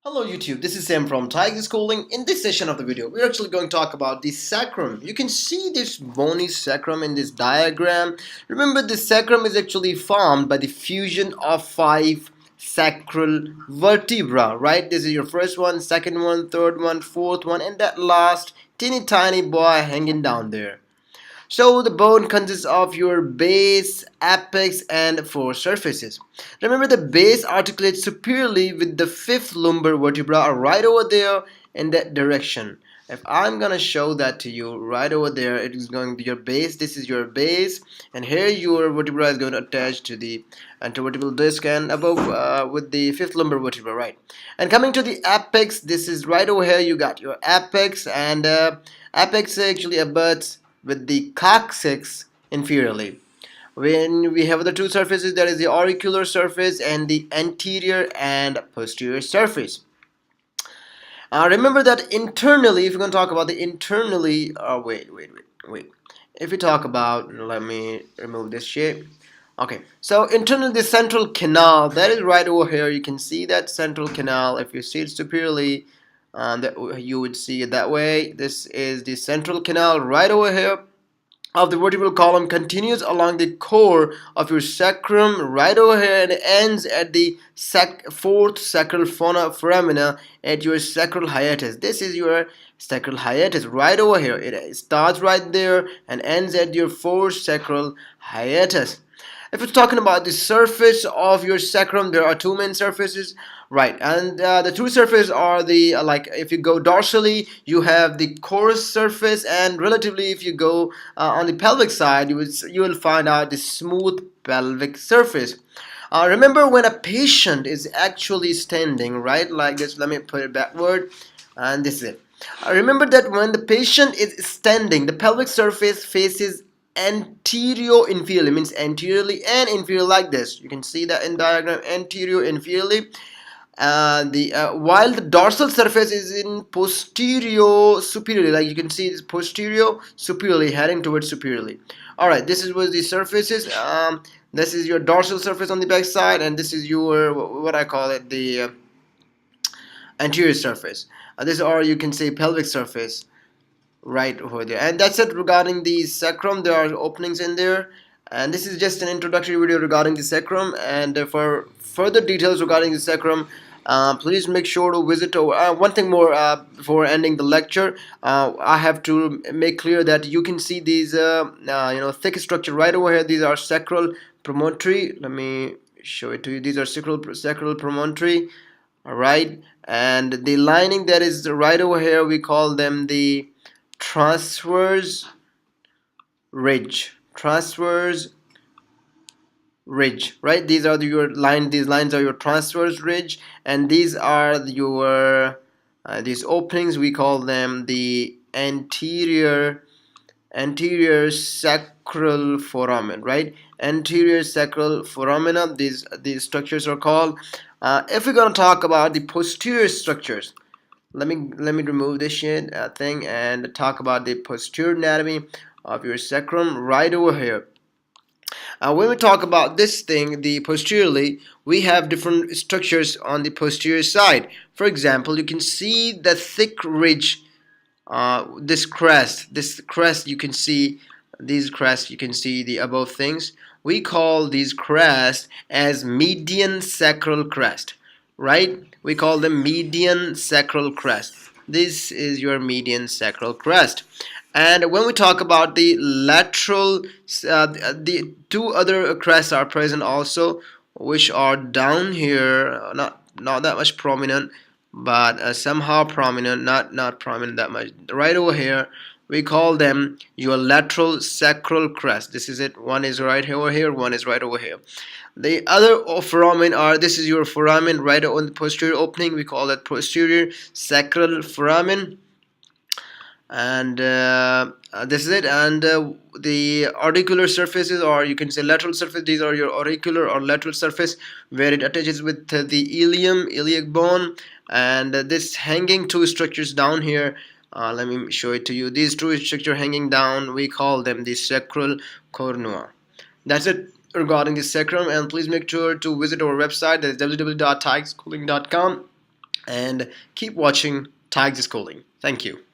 Hello YouTube, this is Sam from Tiger Schooling. In this session of the video, we're actually going to talk about the sacrum. You can see this bony sacrum in this diagram. Remember, the sacrum is actually formed by the fusion of 5 sacral vertebra, right? This is your first one, second one, third one, fourth one, and that last teeny tiny boy hanging down there. So the bone consists of your base, apex, and 4 surfaces. Remember, the base articulates superiorly with the 5th lumbar vertebra right over there in that direction. If I'm gonna show that to you right over there, it is going to be your base. This is your base, and here your vertebra is going to attach to the antevertebral disc, and above with the 5th lumbar vertebra, right? And coming to the apex, this is right over here. You got your apex, and apex actually abuts with the coccyx inferiorly. When we have the 2 surfaces, that is the auricular surface and the anterior and posterior surface. Remember that internally, if you're going to talk about the internally, wait. If we talk about, let me remove this shape. Okay, so internally, the central canal, that is right over here. You can see that central canal. If you see it superiorly, that you would see it that way. This is the central canal right over here of the vertebral column, continues along the core of your sacrum right over here and ends at the 4th sacral foramina at your sacral hiatus. This is your sacral hiatus right over here. It starts right there and ends at your 4th sacral hiatus. If it's talking about the surface of your sacrum, there are 2 main surfaces, right? And the 2 surfaces are the like if you go dorsally, you have the coarse surface, and relatively, if you go on the pelvic side, you will find out the smooth pelvic surface. Remember, when a patient is actually standing, right, like this. Let me put it backward, and this is it. Remember that when the patient is standing, the pelvic surface faces anterior inferiorly, means anteriorly and inferior, like this. You can see that in diagram, anterior inferiorly. While the dorsal surface is in posterior superiorly, like you can see it's posterior superiorly, heading towards superiorly. All right, this is what the surface is. This is your dorsal surface on the back side, and this is your what I call it, the anterior surface. This, or you can say, pelvic surface right over there. And that's it regarding the sacrum. There are openings in there, and this is just an introductory video regarding the sacrum. And for further details regarding the sacrum, please make sure to visit. One thing more before ending the lecture, I have to make clear that you can see these thick structure right over here. These are sacral promontory. Let me show it to you. These are sacral promontory, all right, and the lining that is right over here, we call them the transverse ridge. Right? These are your line. These lines are your transverse ridge, and these are your these openings. We call them the anterior sacral foramen. Right? Anterior sacral foramina. These structures are called. If we're going to talk about the posterior structures, let me remove this thing and talk about the posterior anatomy of your sacrum right over here. When we talk about this thing, the posteriorly, we have different structures on the posterior side. For example, you can see the thick ridge, this crest, you can see these crests, you can see the above things. We call these crests as median sacral crest, right? We call them median sacral crest. This is your median sacral crest. And when we talk about the lateral, the 2 other crests are present also, which are down here, not that much prominent, but somehow prominent, not prominent that much. Right over here, we call them your lateral sacral crest. This is it. One is right over here, one is right over here. The other foramen are, this is your foramen right on the posterior opening. We call that posterior sacral foramen. And this is it. And the articular surfaces, or you can say lateral surface, these are your auricular or lateral surface, where it attaches with the iliac bone. And this hanging 2 structures down here, let me show it to you. These 2 structures hanging down, we call them the sacral cornua. That's it regarding the sacrum. And please make sure to visit our website, that is www.tigerschooling.com. and keep watching Tigers Schooling. Thank you.